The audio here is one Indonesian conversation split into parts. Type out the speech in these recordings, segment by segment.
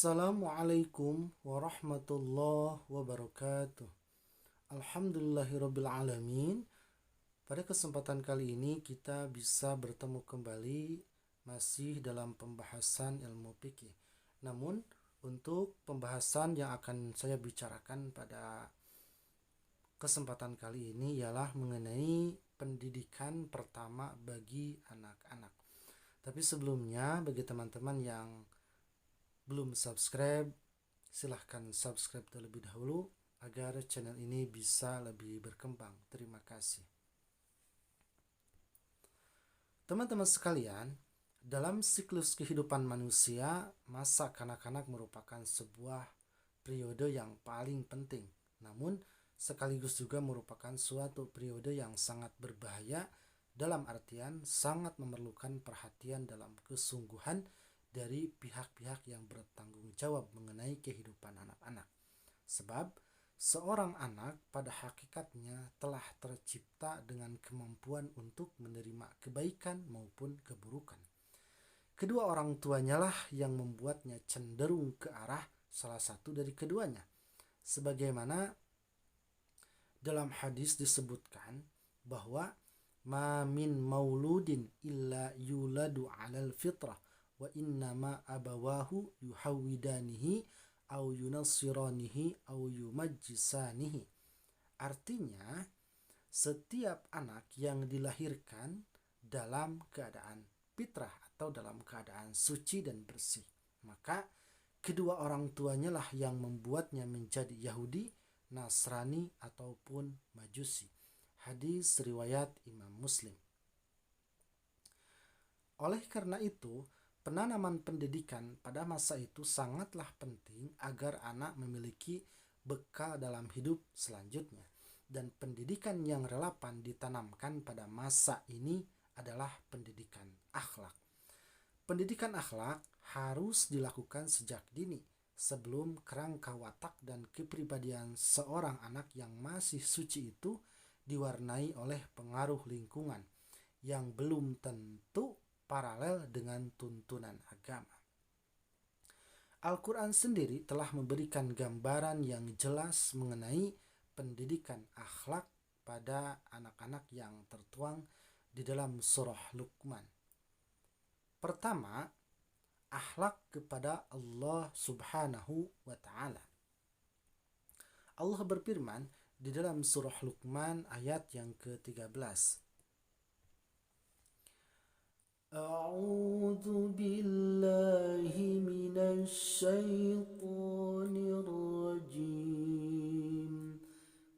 Assalamualaikum warahmatullahi wabarakatuh. Alhamdulillahirrabbilalamin. Pada kesempatan kali ini kita bisa bertemu kembali masih dalam pembahasan ilmu fikih. Namun untuk pembahasan yang akan saya bicarakan pada kesempatan kali ini ialah mengenai pendidikan pertama bagi anak-anak. Tapi sebelumnya bagi teman-teman yang belum subscribe, silahkan subscribe terlebih dahulu agar channel ini bisa lebih berkembang. Terima kasih. Teman-teman sekalian, dalam siklus kehidupan manusia, masa kanak-kanak merupakan sebuah periode yang paling penting. Namun, sekaligus juga merupakan suatu periode yang sangat berbahaya dalam artian sangat memerlukan perhatian dalam kesungguhan dari pihak-pihak yang bertanggung jawab mengenai kehidupan anak-anak. Sebab seorang anak pada hakikatnya telah tercipta dengan kemampuan untuk menerima kebaikan maupun keburukan. Kedua orang tuanya lah yang membuatnya cenderung ke arah salah satu dari keduanya. Sebagaimana dalam hadis disebutkan bahwa ma min mauludin illa yuladu 'alal fitrah wa innama abawahu yuhawidanihi au yunassiranihi au yumajjisanihi. Artinya, setiap anak yang dilahirkan dalam keadaan fitrah atau dalam keadaan suci dan bersih, maka kedua orang tuanya lah yang membuatnya menjadi Yahudi, Nasrani ataupun Majusi. Hadis riwayat Imam Muslim. Oleh karena itu, penanaman pendidikan pada masa itu sangatlah penting agar anak memiliki bekal dalam hidup selanjutnya. Dan pendidikan yang relevan ditanamkan pada masa ini adalah pendidikan akhlak. Pendidikan akhlak harus dilakukan sejak dini, sebelum kerangka watak dan kepribadian seorang anak yang masih suci itu diwarnai oleh pengaruh lingkungan yang belum tentu paralel dengan tuntunan agama. Al-Quran sendiri telah memberikan gambaran yang jelas mengenai pendidikan akhlak pada anak-anak yang tertuang di dalam surah Luqman. Pertama, akhlak kepada Allah Subhanahu wa Ta'ala. Allah berfirman di dalam surah Luqman ayat yang ke-13. A'udzu billahi minasy syaithanir rajim.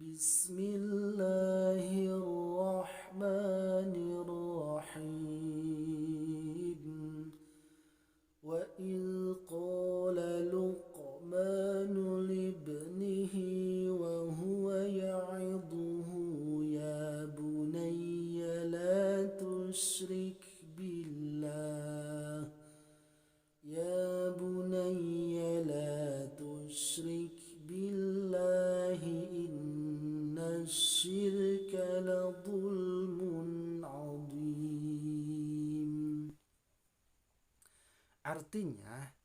Bismillahirrahmanirrahim. Wa idh qala Luqmanu libnihi wa huwa ya'idhuhu ya bunayya la tusyrik billah ya bunayya la tusyrik billahi innasyirka la dhulmun 'adzim. Artinya,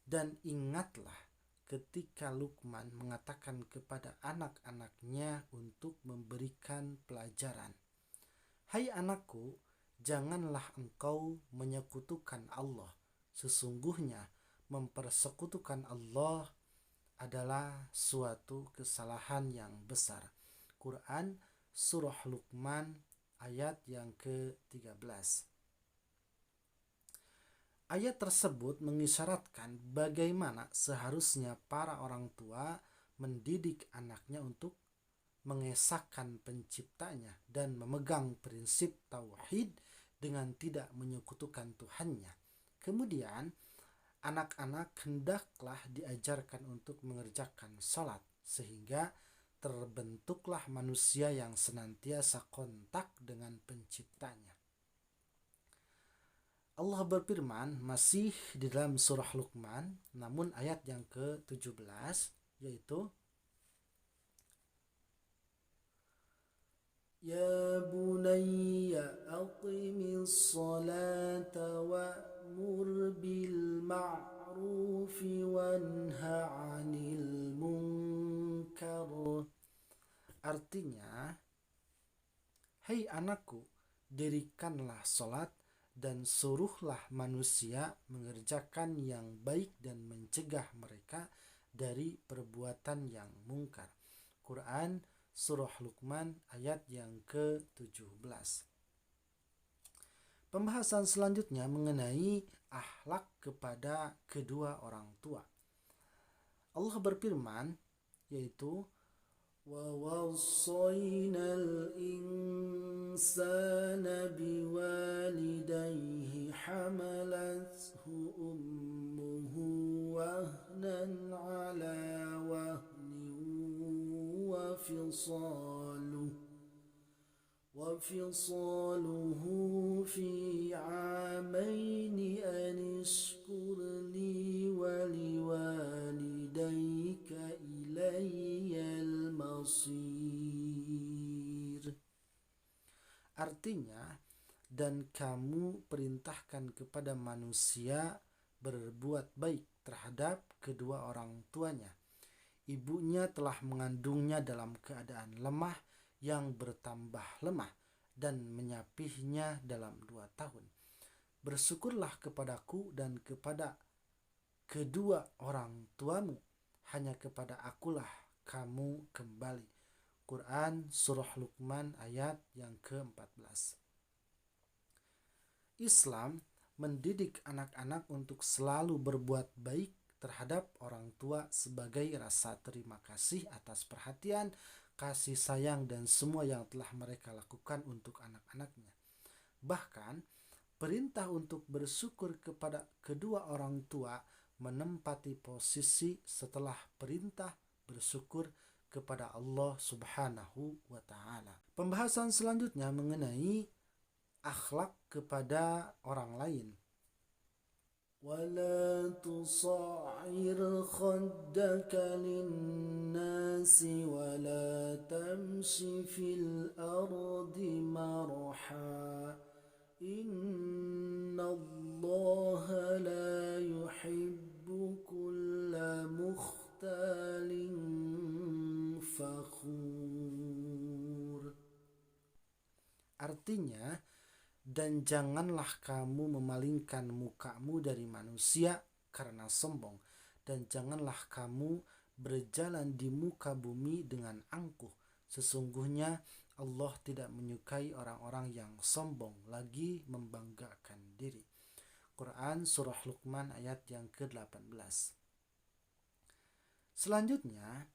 dan ingatlah ketika Luqman mengatakan kepada anak-anaknya untuk memberikan pelajaran. Hai anakku, janganlah engkau menyekutukan Allah. Sesungguhnya mempersekutukan Allah adalah suatu kesalahan yang besar. Quran Surah Luqman ayat yang ke-13. Ayat tersebut mengisyaratkan bagaimana seharusnya para orang tua mendidik anaknya untuk mengesahkan penciptanya dan memegang prinsip tauhid dengan tidak menyekutukan Tuhannya. Kemudian, anak-anak hendaklah diajarkan untuk mengerjakan salat sehingga terbentuklah manusia yang senantiasa kontak dengan penciptanya. Allah berfirman masih di dalam surah Luqman, namun ayat yang ke-17, yaitu Ya bunayya aqimis salata wa'mur bil ma'ruf وانه عن المنكر. Artinya, hai anakku, dirikanlah sholat dan suruhlah manusia mengerjakan yang baik dan mencegah mereka dari perbuatan yang mungkar. Quran Surah Luqman ayat yang ke-17. Pembahasan selanjutnya mengenai akhlak kepada kedua orang tua. Allah berfirman, yaitu وَوَصَّيْنَا الْإِنسَانَ بِوَالِدَيْهِ حَمَلَتْهُ أُمُّهُ وَهْنًا عَلَى وَهْنٍ وَفِصَالُهُ فِي عَامَيْنِ أَنِ اشْكُرْ لِي وَلِوَالِدَيْكَ إِلَيَّ الْمَصِيرُ. Artinya, dan kamu perintahkan kepada manusia berbuat baik terhadap kedua orang tuanya. Ibunya telah mengandungnya dalam keadaan lemah yang bertambah lemah dan menyapihnya dalam 2 tahun. Bersyukurlah kepadaku dan kepada kedua orang tuamu, hanya kepada akulah kamu kembali. Quran Surah Luqman ayat yang ke-14. Islam mendidik anak-anak untuk selalu berbuat baik terhadap orang tua sebagai rasa terima kasih atas perhatian, kasih sayang, dan semua yang telah mereka lakukan untuk anak-anaknya. Bahkan, perintah untuk bersyukur kepada kedua orang tua menempati posisi setelah perintah bersyukur kepada Allah Subhanahu wa Ta'ala. Pembahasan selanjutnya mengenai akhlak kepada orang lain. وَلَا تُصَعِّرْ خَدَّكَ لِلنَّاسِ وَلَا تَمْشِ فِي الْأَرْضِ مَرَحًا إِنَّ اللَّهَ لَا يُحِبُّ كُلَّ مُخْتَالٍ فَخُورٍ. Artinya, dan janganlah kamu memalingkan mukamu dari manusia karena sombong, dan janganlah kamu berjalan di muka bumi dengan angkuh. Sesungguhnya Allah tidak menyukai orang-orang yang sombong lagi membanggakan diri. Quran Surah Luqman ayat yang ke-18. Selanjutnya,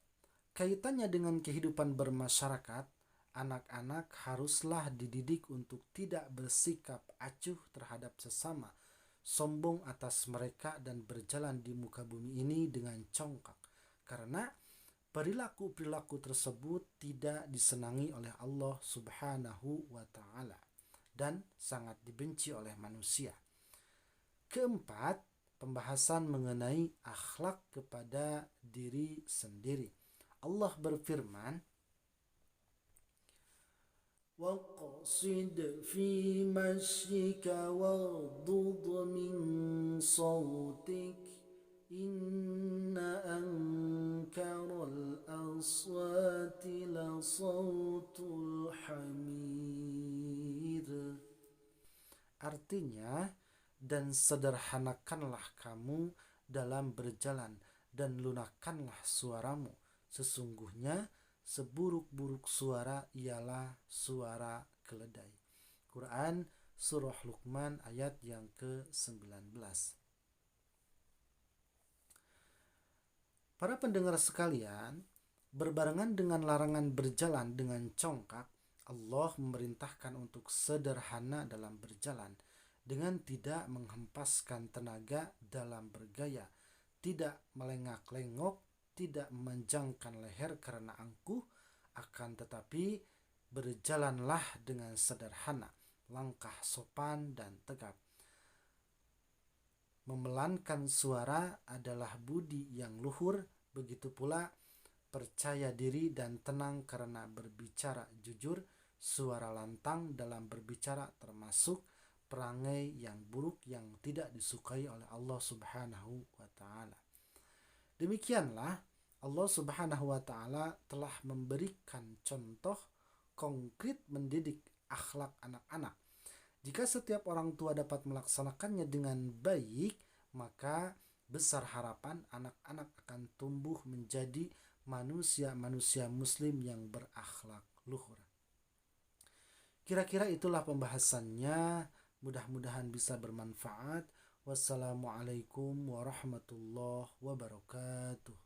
kaitannya dengan kehidupan bermasyarakat, anak-anak haruslah dididik untuk tidak bersikap acuh terhadap sesama, sombong atas mereka, dan berjalan di muka bumi ini dengan congkak, karena perilaku-perilaku tersebut tidak disenangi oleh Allah Subhanahu wa Ta'ala dan sangat dibenci oleh manusia. Keempat, pembahasan mengenai akhlak kepada diri sendiri. Allah berfirman, وَقَصِدْ فِي مَشْيِكَ وَاغْضُضْ مِنْ صَوْتِكَ إِنَّ أَنْكَرَ الْأَصْوَاتِ لَصَوْتُ الْحَمِيرِ. Artinya, dan sederhanakanlah kamu dalam berjalan dan lunakkanlah suaramu. Sesungguhnya seburuk-buruk suara ialah suara keledai. Quran Surah Luqman ayat yang ke-19. Para pendengar sekalian, berbarengan dengan larangan berjalan dengan congkak, Allah memerintahkan untuk sederhana dalam berjalan, dengan tidak menghempaskan tenaga dalam bergaya, tidak melengak-lengok, tidak memanjangkan leher karena angkuh, akan tetapi berjalanlah dengan sederhana, langkah sopan dan tegap. Memelankan suara adalah budi yang luhur, begitu pula percaya diri dan tenang karena berbicara jujur. Suara lantang dalam berbicara termasuk perangai yang buruk yang tidak disukai oleh Allah Subhanahu wa Ta'ala. Demikianlah Allah Subhanahu wa taala telah memberikan contoh konkret mendidik akhlak anak-anak. Jika setiap orang tua dapat melaksanakannya dengan baik, maka besar harapan anak-anak akan tumbuh menjadi manusia-manusia muslim yang berakhlak luhur. Kira-kira itulah pembahasannya. Mudah-mudahan bisa bermanfaat. Wassalamualaikum warahmatullahi wabarakatuh.